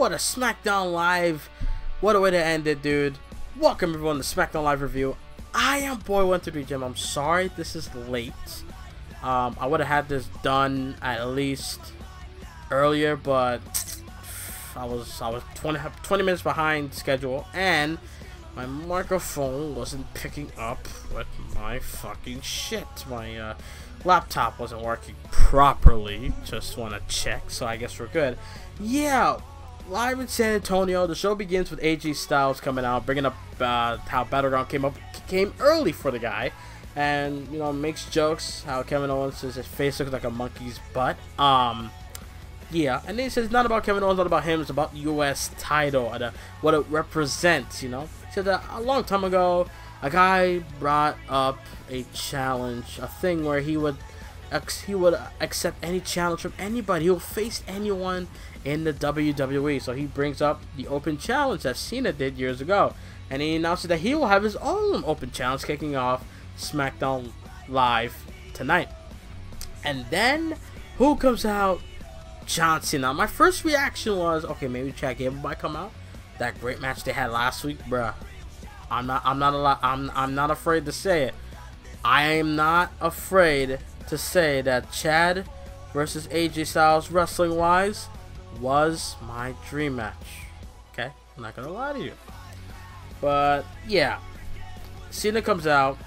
what a SmackDown Live. What a way to end it, dude. Welcome everyone to SmackDown Live review. I am Boy123 Jim. I'm sorry this is late. I would have had this done at least earlier, but I was 20 minutes behind schedule, and my microphone wasn't picking up with my fucking shit. My laptop wasn't working properly. Just want to check, so I guess we're good. Yeah, live in San Antonio. The show begins with AJ Styles coming out, bringing up how Battleground came early for the guy, and you know, makes jokes how Kevin Owens says his face looks like a monkey's butt. Yeah, and then he says it's not about Kevin Owens, not about him, it's about the U.S. title and what it represents, you know. He said that a long time ago, a guy brought up a challenge, a thing where he would accept any challenge from anybody. He will face anyone in the WWE. So he brings up the open challenge that CENA did years ago, and he announces that he will have his own open challenge kicking off SmackDown Live tonight. And then who comes out? John Cena. My first reaction was, okay, maybe Chad Gable might come out. That great match they had last week, bruh. I'm not afraid to say it. I am not afraid to say that Chad versus AJ Styles wrestling wise was my dream match. Okay, I'm not gonna lie to you. But yeah, Cena comes out,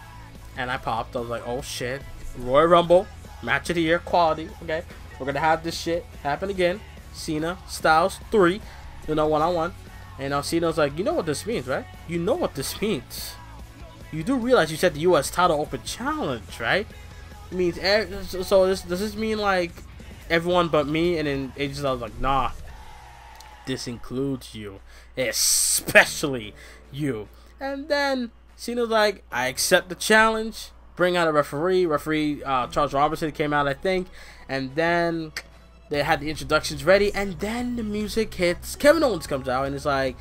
and I popped. I was like, oh shit, Royal Rumble match of the year quality. Okay. We're gonna have this shit happen again. Cena, Styles, 3, you know, 1-on-1. And now Cena's like, you know what this means, right? You know what this means. You do realize you said the U.S. title open challenge, right? It means so. Does this mean like everyone but me? And then AJ Styles like, nah. This includes you, especially you. And then Cena's like, I accept the challenge. Bring out a referee. Charles Robinson came out, I think. And then they had the introductions ready, and then the music hits. Kevin Owens comes out and is like,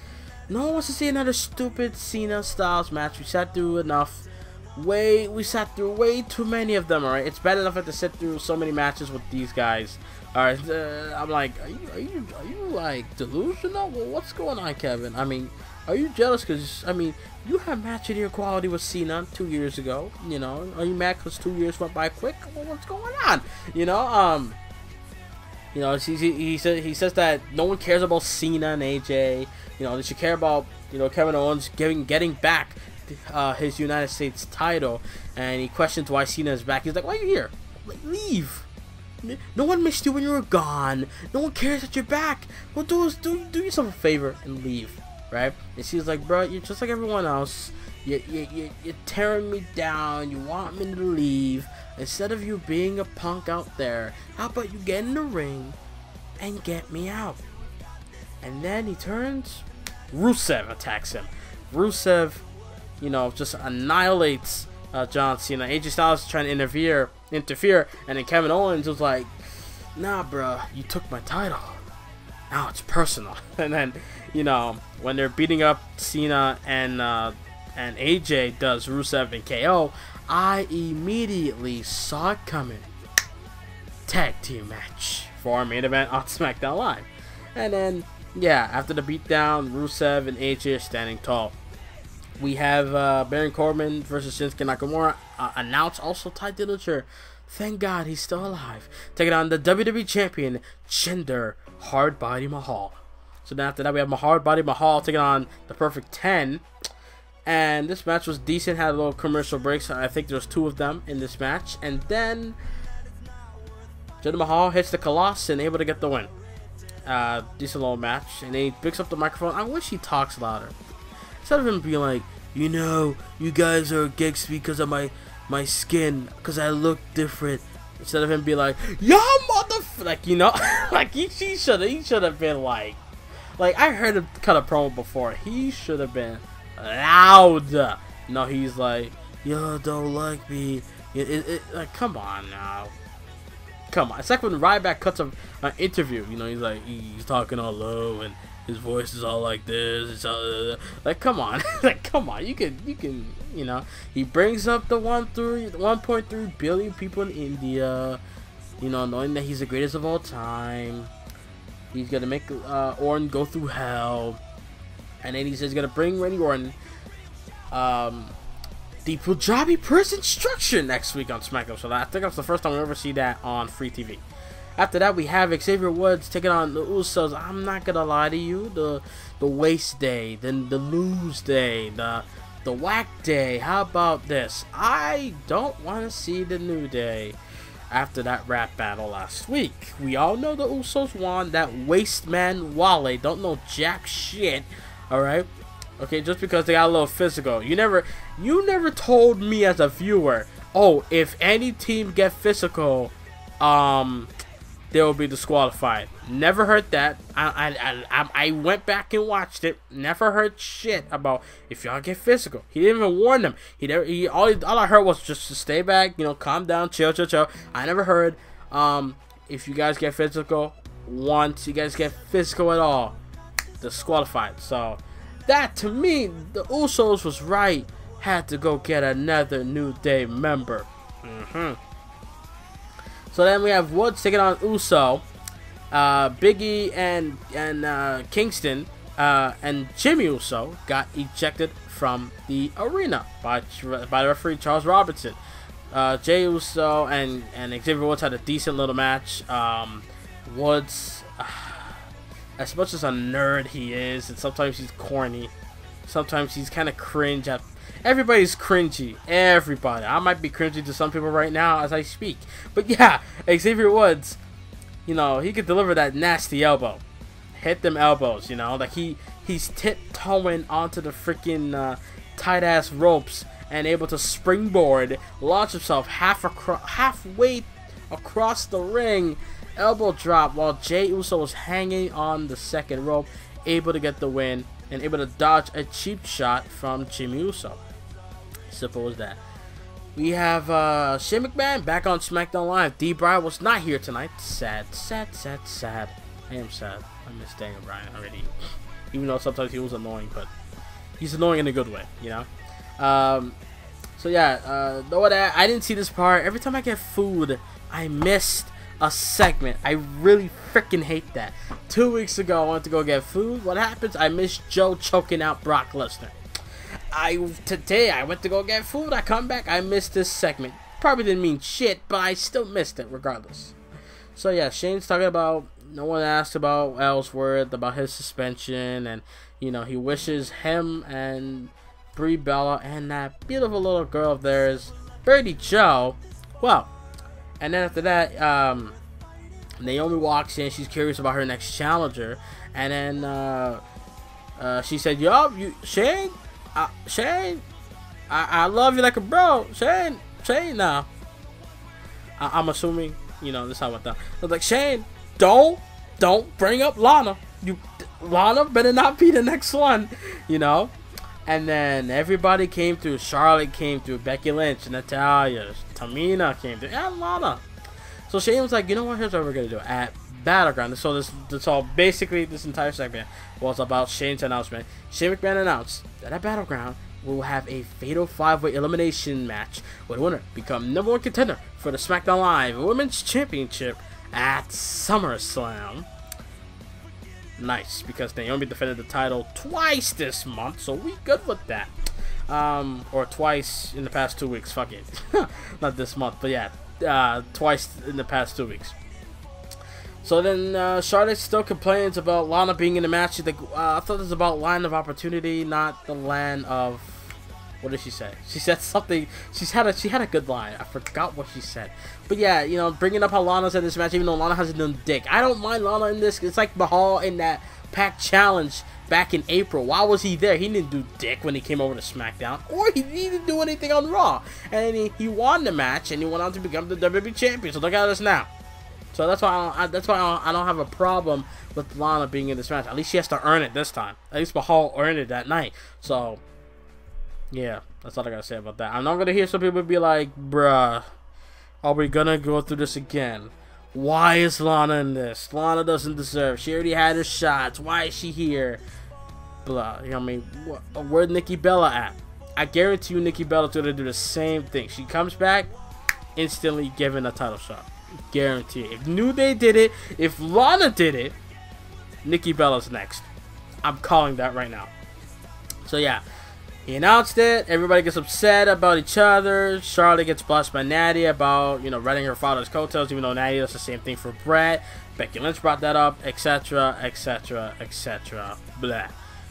no one wants to see another stupid Cena Styles match. We sat through enough. We sat through way too many of them. Alright, it's bad enough to sit through so many matches with these guys. Alright, I'm like, are you like delusional? Well, what's going on, Kevin? I mean, are you jealous? Cause I mean, you had match of your quality with Cena 2 years ago. You know, are you mad because 2 years went by quick? Well, what's going on? You know, he says that no one cares about Cena and AJ. You know, they should care about, you know, Kevin Owens getting back his United States title. And he questions why Cena is back. He's like, why are you here? Like, leave. No one missed you when you were gone. No one cares that you're back. Well, do yourself a favor and leave. Right? And she's like, bro, you're just like everyone else. You're tearing me down. You want me to leave. Instead of you being a punk out there, how about you get in the ring and get me out? And then he turns. Rusev attacks him. Rusev, you know, just annihilates John Cena. AJ Styles is trying to interfere, and then Kevin Owens was like, nah, bro, you took my title. Now it's personal. And then, you know, when they're beating up Cena and AJ does Rusev and KO, I immediately saw it coming. Tag team match for our main event on SmackDown Live. And then, yeah, after the beatdown, Rusev and AJ are standing tall. We have Baron Corbin versus Shinsuke Nakamura announced. Also, Ty Dillinger, thank God he's still alive, taking on the WWE champion Jinder Hardbody Mahal. So then after that, we have Hardbody Mahal taking on the Perfect 10. And this match was decent, had a little commercial breaks. I think there's 2 of them in this match. And then Jinder Mahal hits the Colossus and able to get the win. Decent little match. And then he picks up the microphone. I wish he talks louder. Instead of him being like, you know, you guys are geeks because of my skin, because I look different. Instead of him being like, yo, motherfucker, like, you know, like he should have been like I heard him cut a promo before. He should have been loud. No, he's like, yo, don't like me. Like, come on now. Come on. It's like when Ryback cuts an interview. You know, he's like, he's talking all low and his voice is all like this. It's all, like, come on. Like, come on. You can, you know. He brings up the 1.3 billion people in India. You know, knowing that he's the greatest of all time. He's gonna make Orton go through hell, and then he says he's gonna bring Randy Orton the Punjabi prison structure next week on SmackDown. So I think that's the first time we ever see that on free TV. After that, we have Xavier Woods taking on the Usos. I'm not gonna lie to you, the waste day, then the lose day, the whack day. How about this? I don't want to see the New Day after that rap battle last week. We all know the Usos won. That waste man Wale don't know jack shit. All right. Okay, just because they got a little physical. You never told me as a viewer, oh, if any team get physical, they will be disqualified. Never heard that. I went back and watched it. Never heard shit about if y'all get physical. He didn't even warn them. All I heard was just to stay back, calm down, chill. I never heard if you guys get physical, once you guys get physical at all, disqualified. So that, to me, the Usos was right. Had to go get another New Day member. So then we have Woods taking on Uso, Biggie and Kingston and Jimmy Uso got ejected from the arena by the referee Charles Robinson. Jey Uso and Xavier Woods had a decent little match. Woods, as much as a nerd he is, and sometimes he's corny, sometimes he's kind of cringe. Everybody's cringy. Everybody. I might be cringy to some people right now as I speak. But yeah, Xavier Woods, he could deliver that nasty elbow. Hit them elbows, like he's tiptoeing onto the freaking tight-ass ropes and able to springboard, launch himself halfway across the ring, elbow drop while Jey Uso was hanging on the second rope, able to get the win and able to dodge a cheap shot from Jimmy Uso. Simple as that. We have Shane McMahon back on SmackDown Live. D. Bryan was not here tonight. Sad. I am sad. I miss Daniel Bryan already. Even though sometimes he was annoying, but he's annoying in a good way, So yeah, though that I didn't see this part. Every time I get food, I missed a segment. I really freaking hate that. 2 weeks ago, I went to go get food. What happens? I missed Joe choking out Brock Lesnar. Today, I went to go get food. I come back, I missed this segment. Probably didn't mean shit, but I still missed it regardless. So yeah, Shane's talking about, no one asked about Ellsworth, about his suspension, and he wishes him and Brie Bella and that beautiful little girl of theirs, Birdie Joe, well. And then after that, Naomi walks in. She's curious about her next challenger, and then she said, "Yo, Shane, I love you like a bro, Shane. Now, I'm assuming, this is how it went down. I was like, Shane, don't bring up Lana. Lana better not be the next one, And then everybody came through. Charlotte came through. Becky Lynch, Natalya, Tamina came through, and Lana. So Shane was like, you know what? Here's what we're gonna do at Battleground. So this all basically this entire segment was about Shane's announcement. Shane McMahon announced that at Battleground we will have a fatal 5-way elimination match where the winner become #1 contender for the SmackDown Live Women's Championship at SummerSlam. Nice, because Naomi defended the title twice this month, so we good with that. Or twice in the past 2 weeks. Fuck it, not this month, but yeah, twice in the past 2 weeks. So then Charlotte still complains about Lana being in the match. She's like, I thought this was about land of opportunity, not the land of. What did she say? She said something. She had a good line. I forgot what she said. But yeah, bringing up how Lana's in this match, even though Lana hasn't done dick. I don't mind Lana in this. It's like Mahal in that Pac Challenge back in April. Why was he there? He didn't do dick when he came over to SmackDown, or he didn't do anything on Raw. And then he won the match, and he went on to become the WWE champion. So look at us now. So that's why I don't have a problem with Lana being in this match. At least she has to earn it this time. At least Mahal earned it that night. So yeah, that's all I gotta say about that. I'm not gonna hear some people be like, bruh, are we gonna go through this again? Why is Lana in this? Lana doesn't deserve. She already had her shots. Why is she here? Blah. You know what I mean? Where's Nikki Bella at? I guarantee you Nikki Bella's gonna do the same thing. She comes back, instantly given a title shot. Guarantee it. If New Day did it, if Lana did it, Nikki Bella's next. I'm calling that right now. So yeah, he announced it. Everybody gets upset about each other. Charlotte gets blessed by Natty about, you know, riding her father's coattails, even though Natty does the same thing for Brett. Becky Lynch brought that up, etc., etc., etc. Blah.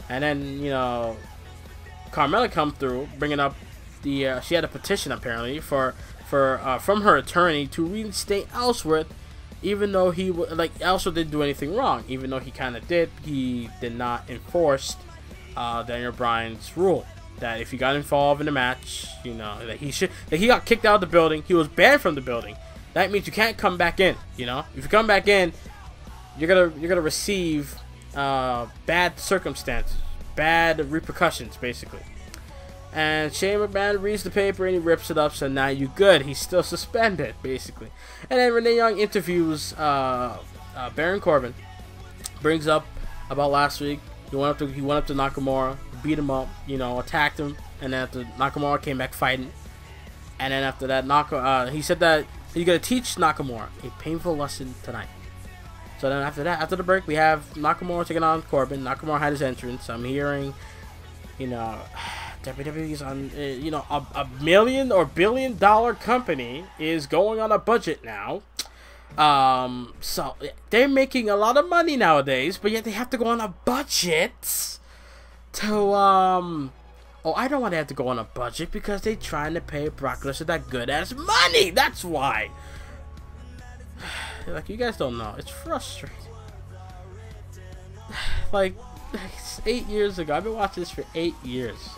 And then, you know, Carmella come through, bringing up the she had a petition apparently from her attorney to reinstate Ellsworth, even though Ellsworth didn't do anything wrong. Even though he kind of did, he did not enforce Daniel Bryan's rule that if you got involved in a match, you know, that he got kicked out of the building. He was banned from the building. That means you can't come back in. You know, if you come back in, you're gonna receive bad circumstances, bad repercussions, basically. And Shane McMahon reads the paper and he rips it up. So now you good. He's still suspended, basically. And then Renee Young interviews Baron Corbin, brings up about last week. He went up to Nakamura, beat him up, you know, attacked him, and then after Nakamura came back fighting. And then after that, he said that he's gonna teach Nakamura a painful lesson tonight. So then after that, after the break, we have Nakamura taking on Corbin. Nakamura had his entrance. I'm hearing, you know, WWE's on, you know, a $1 or billion company is going on a budget now. So they're making a lot of money nowadays, but yet they have to go on a budget to, oh, I don't want to have to go on a budget because they're trying to pay Brock Lesnar that good ass money. That's why. Like, you guys don't know. It's frustrating. Like 8 years ago, I've been watching this for 8 years.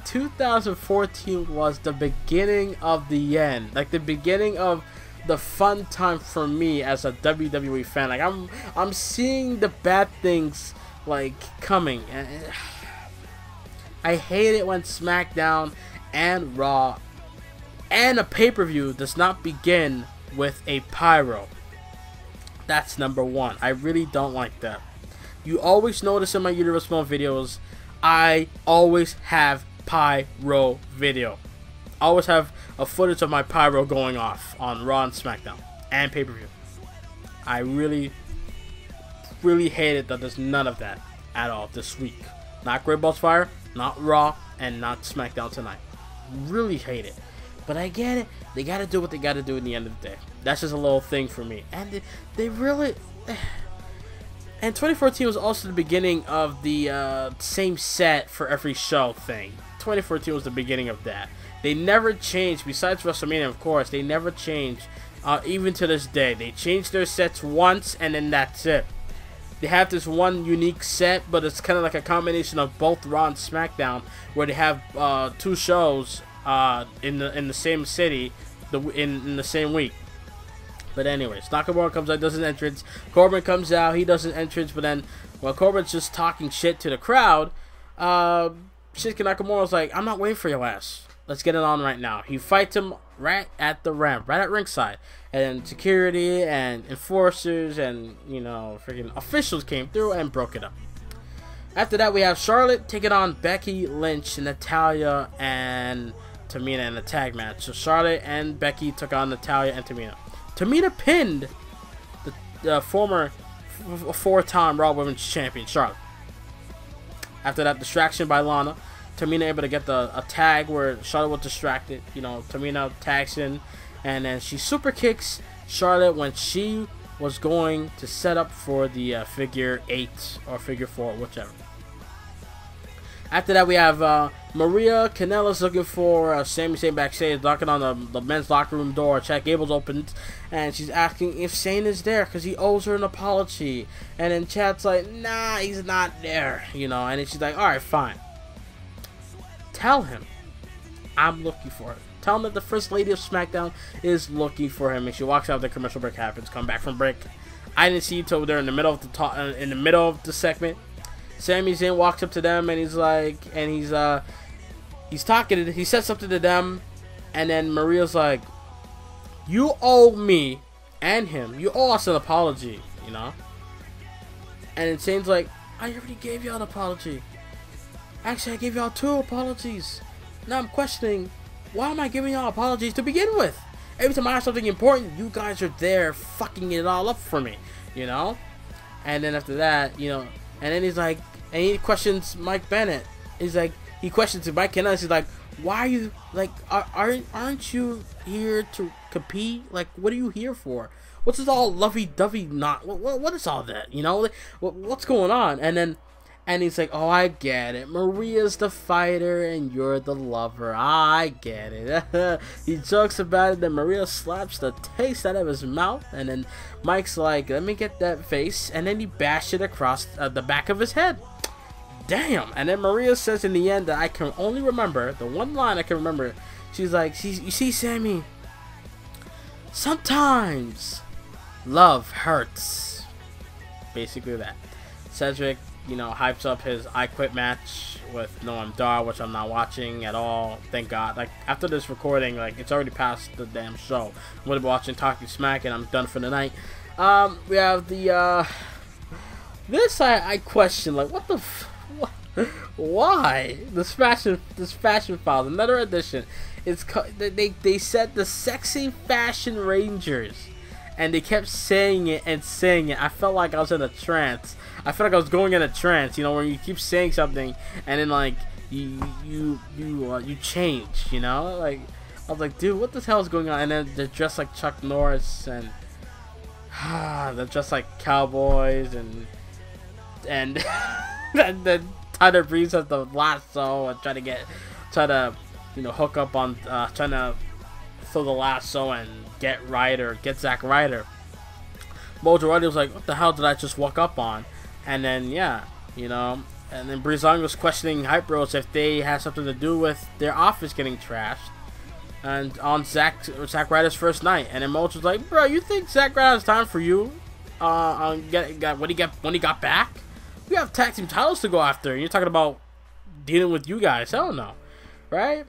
2014 was the beginning of the end. Like, the beginning of the fun time for me as a WWE fan. Like, I'm seeing the bad things, like, coming. And I hate it when SmackDown and Raw and a pay-per-view does not begin with a pyro. That's number one. I really don't like that. You always notice in my Universe Mode videos, I always have pyro video. I always have a footage of my pyro going off on Raw and SmackDown and pay-per-view. I really hate it that there's none of that at all this week. Not Great Balls Fire, not Raw, and not SmackDown tonight. Really hate it. But I get it. They gotta do what they gotta do in the end of the day. That's just a little thing for me. And they really... And 2014 was also the beginning of the same set for every show thing. 2014 was the beginning of that. They never changed, besides WrestleMania, of course. They never changed, even to this day. They changed their sets once, and then that's it. They have this one unique set, but it's kind of like a combination of both Raw and SmackDown, where they have two shows in the same city, in the same week. But anyways, Nakamura comes out, does an entrance. Corbin comes out, he does an entrance, but then while Corbin's just talking shit to the crowd, Shinsuke Nakamura's like, I'm not waiting for your ass. Let's get it on right now. He fights him right at the ramp, right at ringside. And security and enforcers and, you know, freaking officials came through and broke it up. After that, we have Charlotte taking on Becky Lynch, Natalya, and Tamina in a tag match. So Charlotte and Becky took on Natalya and Tamina. Tamina pinned the former four-time Raw Women's Champion, Charlotte. After that, distraction by Lana. Tamina able to get a tag where Charlotte was distracted. You know, Tamina tags in, and then she super kicks Charlotte when she was going to set up for the figure 8 or figure 4, whichever. After that, we have Maria Kanellis looking for Sami Zayn backstage, knocking on the men's locker room door. Chad Gable's opened, and she's asking if Zayn is there because he owes her an apology. And then Chad's like, nah, he's not there, you know. And then she's like, all right, fine. Tell him I'm looking for him. Tell him that the First Lady of SmackDown is looking for him. And she walks out. The commercial break happens. Come back from break. I didn't see it till there in the middle of the segment. Sami Zayn walks up to them and he's like, and he's talking. He says something to them, and then Maria's like, "You owe me and him. You owe us an apology, you know." And then Zayn's like, "I already gave y'all an apology. Actually, I gave y'all 2 apologies. Now I'm questioning, why am I giving y'all apologies to begin with? Every time I have something important, you guys are there fucking it all up for me, you know?" And then after that, you know, and then he's like, and he questions Mike Bennett. He's like, he questions Mike Bennett. He's like, why are you, like, aren't you here to compete? Like, what are you here for? What's this all lovey-dovey not? What is all that? You know, like, what's going on? And he's like, oh, I get it. Maria's the fighter and you're the lover. I get it. He jokes about it. Then Maria slaps the taste out of his mouth. And then Mike's like, let me get that face. And then he bashed it across the back of his head. Damn. And then Maria says in the end that I can only remember, the one line I can remember, she's like, you see, Sammy, sometimes love hurts. Basically that. Cedric, you know, hypes up his I Quit match with Noam Dar, which I'm not watching at all. Thank God. Like, after this recording, like, it's already past the damn show. I'm gonna be watching Talking Smack, and I'm done for the night. We have the this I question, like, what the why this fashion file, another edition. It's they said the Sexy Fashion Rangers, and they kept saying it and saying it. I felt like I was in a trance. I felt like I was going in a trance, you know, where you keep saying something and then like you change, you know, like I was like, dude, what the hell is going on? And then they're dressed like Chuck Norris and they're dressed like cowboys and then Tyler Breeze has the lasso and try to you know, hook up on trying to throw the lasso and get Zack Ryder. Mojo Rawley was like, what the hell did I just walk up on? And then, yeah, you know, and then Breezango was questioning Hype Bros if they had something to do with their office getting trashed. And on Zack Ryder's first night. And then Mojo was like, bro, you think Zack Ryder has time for you? When he got back? We have tag team titles to go after. And you're talking about dealing with you guys. Hell no. Right?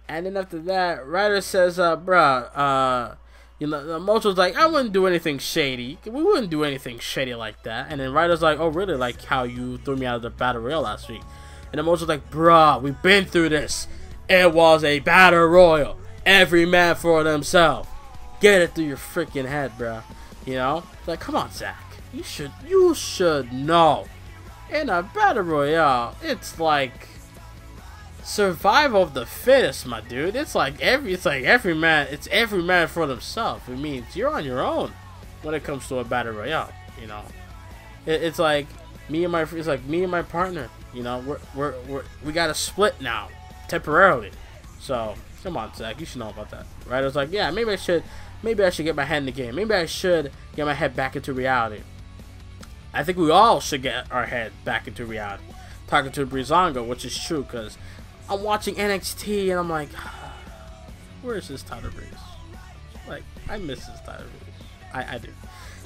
And then after that, Ryder says, bruh, you know, Mojo's like, I wouldn't do anything shady. We wouldn't do anything shady like that. And then Ryder's like, oh, really? Like how you threw me out of the Battle Royal last week. And then Mojo's like, bruh, we've been through this. It was a Battle Royal. Every man for themselves. Get it through your freaking head, bruh. You know? It's like, come on, Zack. You should know. In a Battle Royale, it's like survival of the fittest, my dude. It's like every man for themselves. It means you're on your own when it comes to a Battle Royale. You know, it's like me and my partner. You know, we got to split now temporarily. So come on, Zack, you should know about that, right? I was like, yeah, maybe I should get my head in the game. Maybe I should get my head back into reality. I think we all should get our head back into reality. Talking to Breezango, which is true, because I'm watching NXT and I'm like, where's this Tyler Breeze? Like, I miss this Tyler Breeze. I do.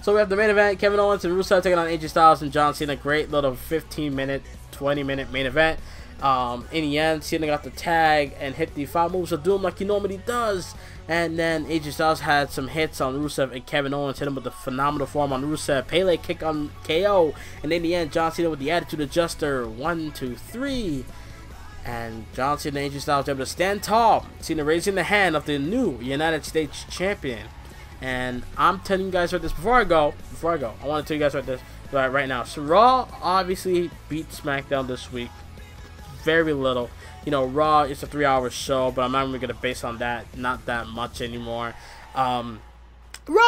So we have the main event: Kevin Owens and Rusev taking on AJ Styles and John Cena. Great little 15-minute, 20-minute main event. In the end, Cena got the tag and hit the 5 moves of doom like he normally does. And then AJ Styles had some hits on Rusev, and Kevin Owens hit him with a phenomenal form on Rusev. Pele kick on KO. And in the end, John Cena with the Attitude Adjuster. 1, 2, 3. And John Cena and AJ Styles were able to stand tall. Cena raising the hand of the new United States Champion. And I'm telling you guys right this before I go, I want to tell you guys right now. So Raw obviously beat SmackDown this week. Very little. You know, Raw is a 3-hour show, but I'm not even going to base on that. Not that much anymore. Raw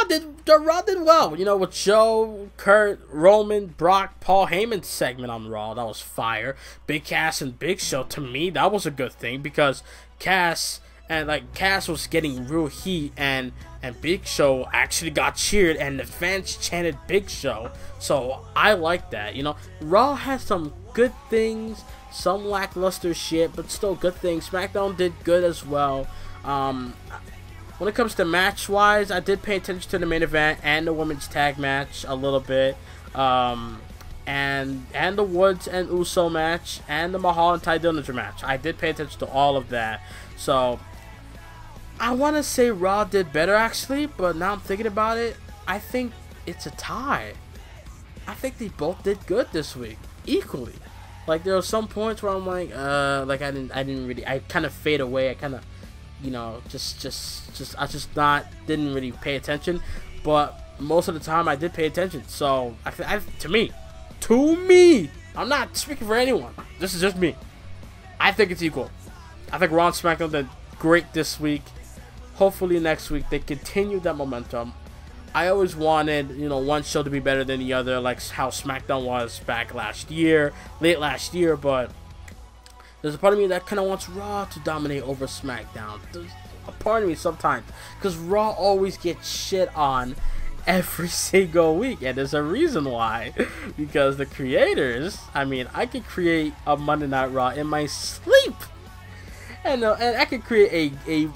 did well. You know, with Joe, Kurt, Roman, Brock, Paul Heyman's segment on Raw. That was fire. Big Cass and Big Show, to me, that was a good thing, because Cass was getting real heat, and Big Show actually got cheered, and the fans chanted Big Show. So I like that. You know, Raw has some good things, some lackluster shit, but still good things. SmackDown did good as well. When it comes to match-wise, I did pay attention to the main event and the women's tag match a little bit, and the Woods and Uso match, and the Mahal and Ty Dillinger match. I did pay attention to all of that. So I want to say Raw did better, actually, but now I'm thinking about it, I think it's a tie. I think they both did good this week, equally. Like, there were some points where I'm like I didn't really, I kind of fade away. I kind of, you know, didn't really pay attention. But most of the time I did pay attention. So to me, I'm not speaking for anyone. This is just me. I think it's equal. I think Raw and SmackDown did great this week. Hopefully next week they continue that momentum. I always wanted, you know, one show to be better than the other, like how SmackDown was back late last year, but there's a part of me that kind of wants Raw to dominate over SmackDown. There's a part of me sometimes, because Raw always gets shit on every single week, and there's a reason why. Because the creators, I mean, I could create a Monday Night Raw in my sleep, and I could create a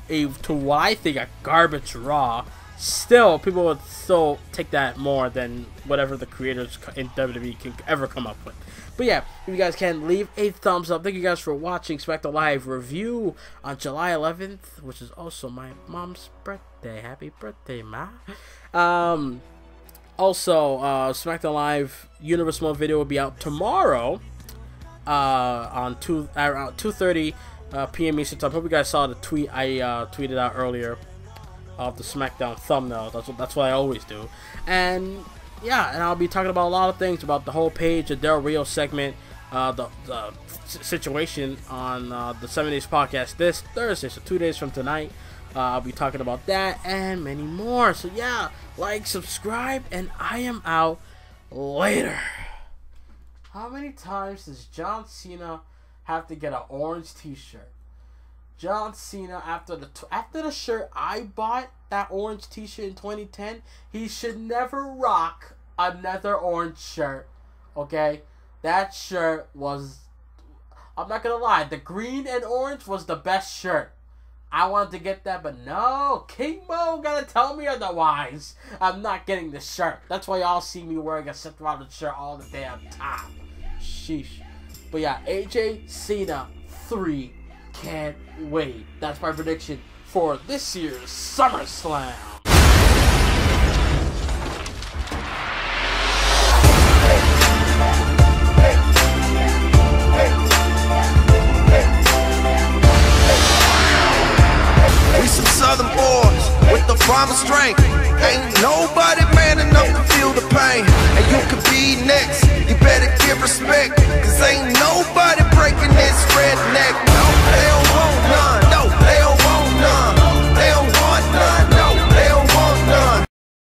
to what I think a garbage Raw. Still, people would still take that more than whatever the creators in WWE can ever come up with. But yeah, if you guys can, leave a thumbs up. Thank you guys for watching SmackDown Live review on July 11th, which is also my mom's birthday. Happy birthday, Ma. Also, SmackDown Live Universe Mode video will be out tomorrow on around 2:30 p.m. Eastern Time. Hope you guys saw the tweet I tweeted out earlier of the SmackDown thumbnail. That's what I always do. And yeah, and I'll be talking about a lot of things about the whole page, the Del Rio segment, the situation on the 7 Days podcast this Thursday, so 2 days from tonight. I'll be talking about that and many more. So yeah, like, subscribe, and I am out later. How many times does John Cena have to get an orange t-shirt? John Cena, after the shirt I bought, that orange t-shirt in 2010, he should never rock another orange shirt. Okay? That shirt was, I'm not gonna lie, the green and orange was the best shirt. I wanted to get that, but no, King Mo gotta tell me otherwise. I'm not getting the shirt. That's why y'all see me wearing a Seth Rollins shirt all the damn time. Sheesh. But yeah, AJ Cena 3. Can't wait. That's my prediction for this year's SummerSlam. We some Southern boys with the promised strength. Ain't nobody man enough to feel the pain. And you could be next. You better give respect, 'cause ain't nobody breaking this redneck